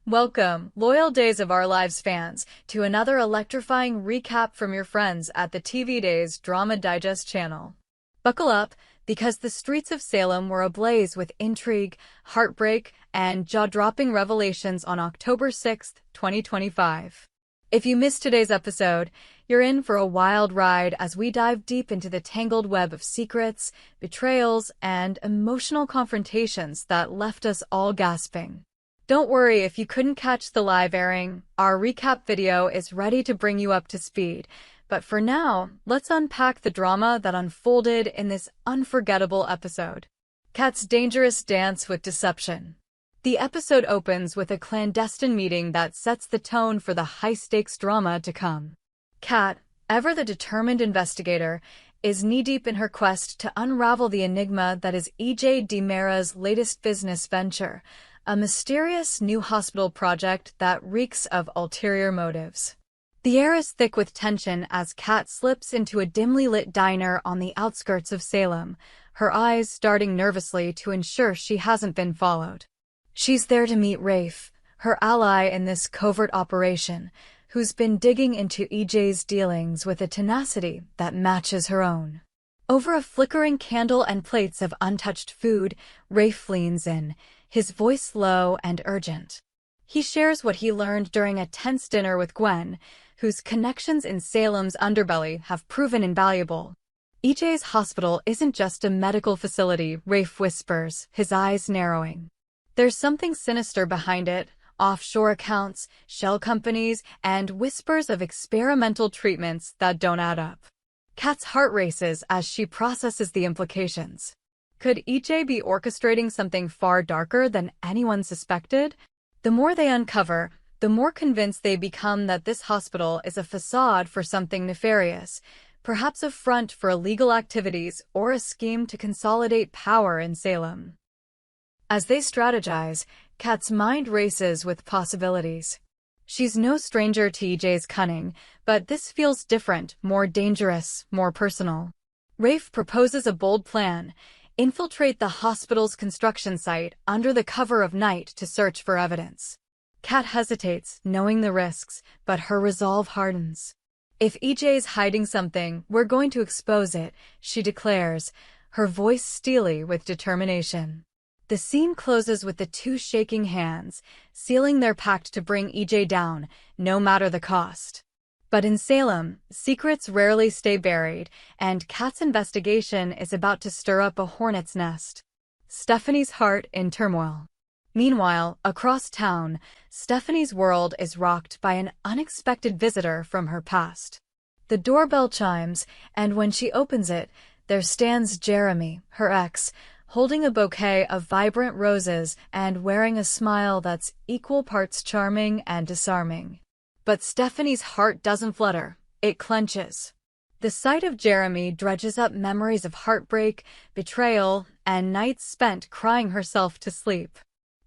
Welcome, loyal Days of Our Lives fans, to another electrifying recap from your friends at the TV Days Drama Digest channel. Buckle up, because the streets of Salem were ablaze with intrigue, heartbreak, and jaw-dropping revelations on October 6, 2025. If you missed today's episode, you're in for a wild ride as we dive deep into the tangled web of secrets, betrayals, and emotional confrontations that left us all gasping. Don't worry if you couldn't catch the live airing, our recap video is ready to bring you up to speed. But for now, let's unpack the drama that unfolded in this unforgettable episode. Kat's dangerous dance with deception. The episode opens with a clandestine meeting that sets the tone for the high-stakes drama to come. Kat, ever the determined investigator, is knee-deep in her quest to unravel the enigma that is E.J. DiMera's latest business venture, a mysterious new hospital project that reeks of ulterior motives. The air is thick with tension as Kat slips into a dimly lit diner on the outskirts of Salem, her eyes darting nervously to ensure she hasn't been followed. She's there to meet Rafe, her ally in this covert operation, who's been digging into EJ's dealings with a tenacity that matches her own. Over a flickering candle and plates of untouched food, Rafe leans in, his voice low and urgent. He shares what he learned during a tense dinner with Gwen, whose connections in Salem's underbelly have proven invaluable. EJ's hospital isn't just a medical facility, Rafe whispers, his eyes narrowing. There's something sinister behind it, offshore accounts, shell companies, and whispers of experimental treatments that don't add up. Kat's heart races as she processes the implications. Could EJ be orchestrating something far darker than anyone suspected? The more they uncover, the more convinced they become that this hospital is a facade for something nefarious, perhaps a front for illegal activities or a scheme to consolidate power in Salem. As they strategize, Kat's mind races with possibilities. She's no stranger to EJ's cunning, but this feels different, more dangerous, more personal. Rafe proposes a bold plan: infiltrate the hospital's construction site under the cover of night to search for evidence. Kat hesitates, knowing the risks, but her resolve hardens. If EJ's hiding something, we're going to expose it, she declares, her voice steely with determination. The scene closes with the two shaking hands, sealing their pact to bring EJ down, no matter the cost. But in Salem, secrets rarely stay buried, and Kat's investigation is about to stir up a hornet's nest. Stephanie's heart in turmoil. Meanwhile, across town, Stephanie's world is rocked by an unexpected visitor from her past. The doorbell chimes, and when she opens it, there stands Jeremy, her ex, holding a bouquet of vibrant roses and wearing a smile that's equal parts charming and disarming. But Stephanie's heart doesn't flutter, it clenches. The sight of Jeremy dredges up memories of heartbreak, betrayal, and nights spent crying herself to sleep.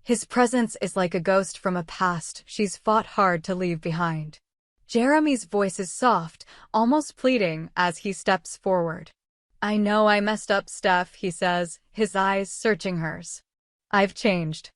His presence is like a ghost from a past she's fought hard to leave behind. Jeremy's voice is soft, almost pleading as he steps forward. "I know I messed up, Steph," he says, his eyes searching hers. "I've changed.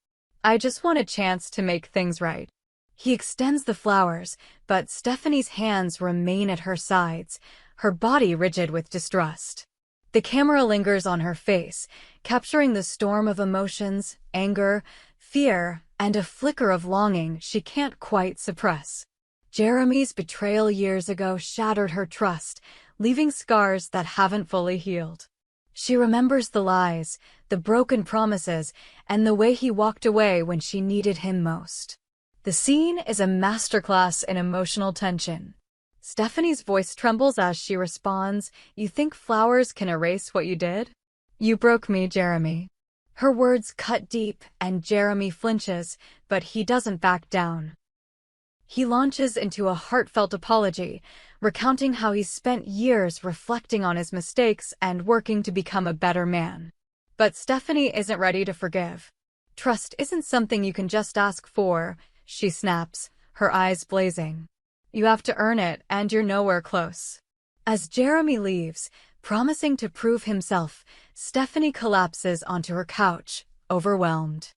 I just want a chance to make things right." He extends the flowers, but Stephanie's hands remain at her sides, her body rigid with distrust. The camera lingers on her face, capturing the storm of emotions, anger, fear, and a flicker of longing she can't quite suppress. Jeremy's betrayal years ago shattered her trust, leaving scars that haven't fully healed. She remembers the lies, the broken promises, and the way he walked away when she needed him most. The scene is a masterclass in emotional tension. Stephanie's voice trembles as she responds, "You think flowers can erase what you did? You broke me, Jeremy." Her words cut deep, and Jeremy flinches, but he doesn't back down. He launches into a heartfelt apology, recounting how he spent years reflecting on his mistakes and working to become a better man. But Stephanie isn't ready to forgive. "Trust isn't something you can just ask for," she snaps, her eyes blazing. "You have to earn it, and you're nowhere close." As Jeremy leaves, promising to prove himself, Stephanie collapses onto her couch, overwhelmed.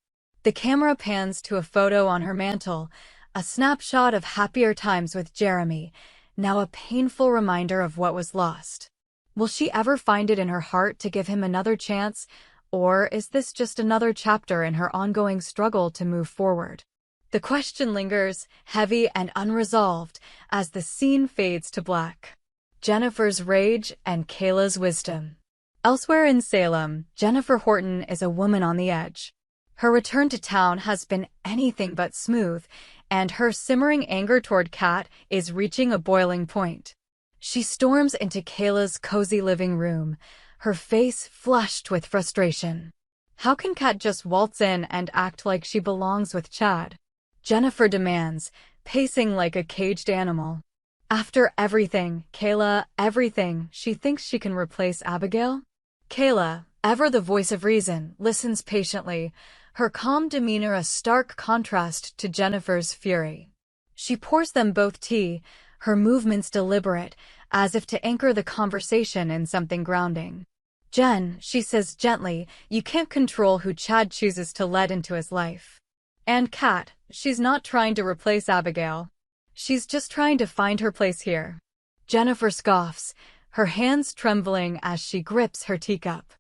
The camera pans to a photo on her mantle, a snapshot of happier times with Jeremy, now a painful reminder of what was lost. Will she ever find it in her heart to give him another chance, or is this just another chapter in her ongoing struggle to move forward? The question lingers, heavy and unresolved, as the scene fades to black. Jennifer's rage and Kayla's wisdom. Elsewhere in Salem, Jennifer Horton is a woman on the edge. Her return to town has been anything but smooth, and her simmering anger toward Kat is reaching a boiling point. She storms into Kayla's cozy living room, her face flushed with frustration. How can Kat just waltz in and act like she belongs with Chad? Jennifer demands, pacing like a caged animal. After everything, Kayla, everything, she thinks she can replace Abigail? Kayla, ever the voice of reason, listens patiently, her calm demeanor a stark contrast to Jennifer's fury. She pours them both tea, her movements deliberate, as if to anchor the conversation in something grounding. Jen, she says gently, you can't control who Chad chooses to let into his life. And Kat, she's not trying to replace Abigail. She's just trying to find her place here. Jennifer scoffs, her hands trembling as she grips her teacup.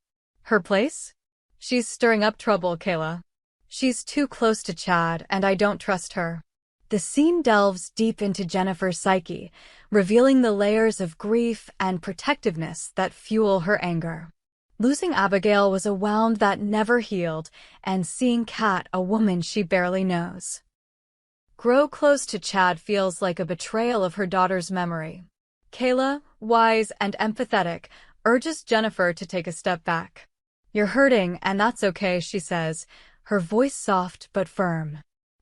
Her place? She's stirring up trouble, Kayla. She's too close to Chad, and I don't trust her. The scene delves deep into Jennifer's psyche, revealing the layers of grief and protectiveness that fuel her anger. Losing Abigail was a wound that never healed, and seeing Kat, a woman she barely knows, grow close to Chad feels like a betrayal of her daughter's memory. Kayla, wise and empathetic, urges Jennifer to take a step back. You're hurting, and that's okay, she says, her voice soft but firm.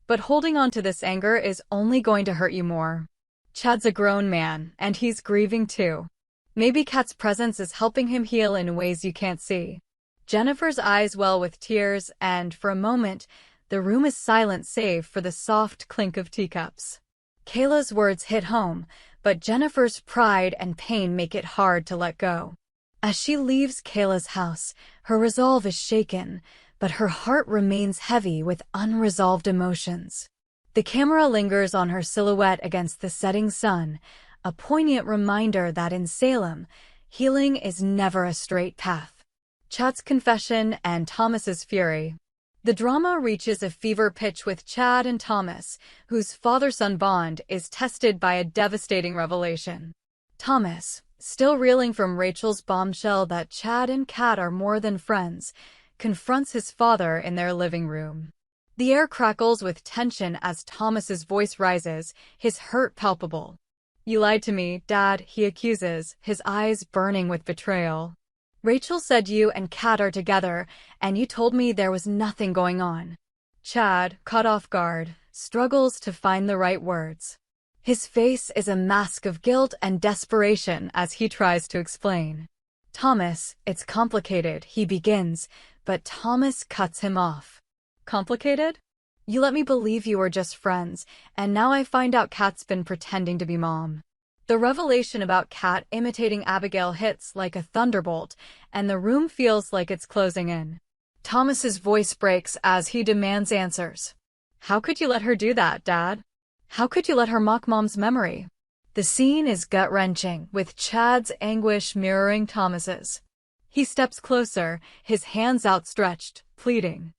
But holding on to this anger is only going to hurt you more. Chad's a grown man, and he's grieving too. Maybe Kat's presence is helping him heal in ways you can't see. Jennifer's eyes well with tears, and for a moment, the room is silent save for the soft clink of teacups. Kayla's words hit home, but Jennifer's pride and pain make it hard to let go. As she leaves Kayla's house, her resolve is shaken, but her heart remains heavy with unresolved emotions. The camera lingers on her silhouette against the setting sun, a poignant reminder that in Salem, healing is never a straight path. Chad's confession and Thomas's fury. The drama reaches a fever pitch with Chad and Thomas, whose father-son bond is tested by a devastating revelation. Thomas, still reeling from Rachel's bombshell that Chad and Kat are more than friends, confronts his father in their living room. The air crackles with tension as Thomas's voice rises, his hurt palpable. You lied to me, Dad, he accuses, his eyes burning with betrayal. Rachel said you and Kat are together, and you told me there was nothing going on. Chad, caught off guard, struggles to find the right words. His face is a mask of guilt and desperation as he tries to explain. Thomas, it's complicated, he begins, but Thomas cuts him off. Complicated? You let me believe you were just friends, and now I find out Kat's been pretending to be Mom. The revelation about Kat imitating Abigail hits like a thunderbolt, and the room feels like it's closing in. Thomas's voice breaks as he demands answers. How could you let her do that, Dad? How could you let her mock Mom's memory? The scene is gut-wrenching, with Chad's anguish mirroring Thomas's. He steps closer, his hands outstretched, pleading.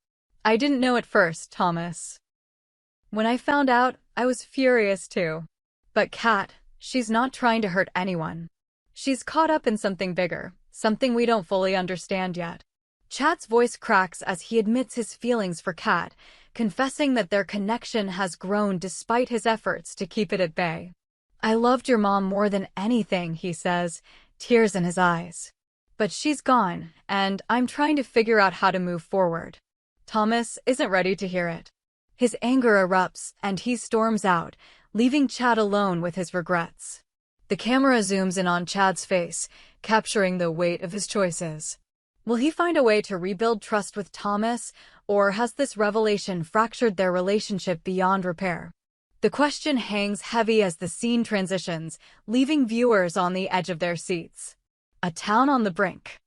I didn't know at first, Thomas. When I found out, I was furious too. But Kat, she's not trying to hurt anyone. She's caught up in something bigger, something we don't fully understand yet. Chad's voice cracks as he admits his feelings for Kat, confessing that their connection has grown despite his efforts to keep it at bay. I loved your mom more than anything, he says, tears in his eyes. But she's gone, and I'm trying to figure out how to move forward. Thomas isn't ready to hear it. His anger erupts, and he storms out, leaving Chad alone with his regrets. The camera zooms in on Chad's face, capturing the weight of his choices. Will he find a way to rebuild trust with Thomas, or has this revelation fractured their relationship beyond repair? The question hangs heavy as the scene transitions, leaving viewers on the edge of their seats. A town on the brink.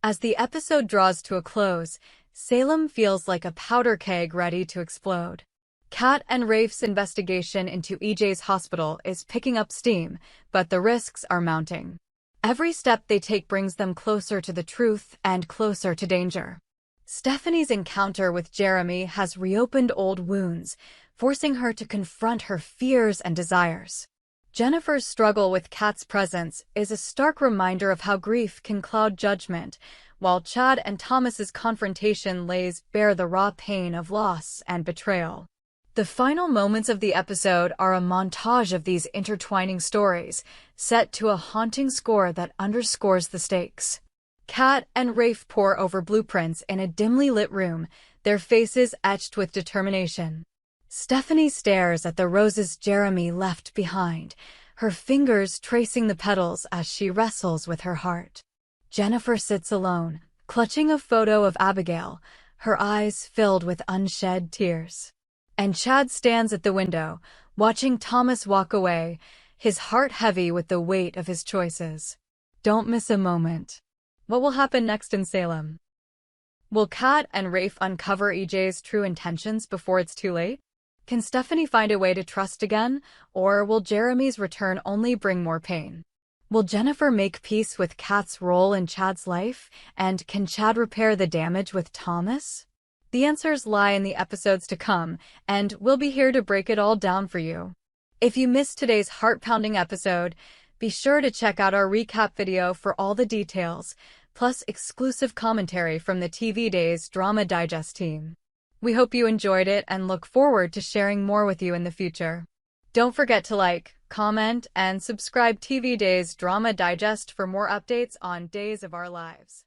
As the episode draws to a close, Salem feels like a powder keg ready to explode. Kat and Rafe's investigation into EJ's hospital is picking up steam, but the risks are mounting. Every step they take brings them closer to the truth and closer to danger. Stephanie's encounter with Jeremy has reopened old wounds, forcing her to confront her fears and desires. Jennifer's struggle with Kat's presence is a stark reminder of how grief can cloud judgment, while Chad and Thomas's confrontation lays bare the raw pain of loss and betrayal. The final moments of the episode are a montage of these intertwining stories, set to a haunting score that underscores the stakes. Kat and Rafe pore over blueprints in a dimly lit room, their faces etched with determination. Stephanie stares at the roses Jeremy left behind, her fingers tracing the petals as she wrestles with her heart. Jennifer sits alone, clutching a photo of Abigail, her eyes filled with unshed tears. And Chad stands at the window, watching Thomas walk away, his heart heavy with the weight of his choices. Don't miss a moment. What will happen next in Salem? Will Kat and Rafe uncover EJ's true intentions before it's too late? Can Stephanie find a way to trust again, or will Jeremy's return only bring more pain? Will Jennifer make peace with Kat's role in Chad's life, and can Chad repair the damage with Thomas? The answers lie in the episodes to come, and we'll be here to break it all down for you. If you missed today's heart-pounding episode, be sure to check out our recap video for all the details, plus exclusive commentary from the TV Days Drama Digest team. We hope you enjoyed it and look forward to sharing more with you in the future. Don't forget to like, comment, and subscribe TV Days Drama Digest for more updates on Days of Our Lives.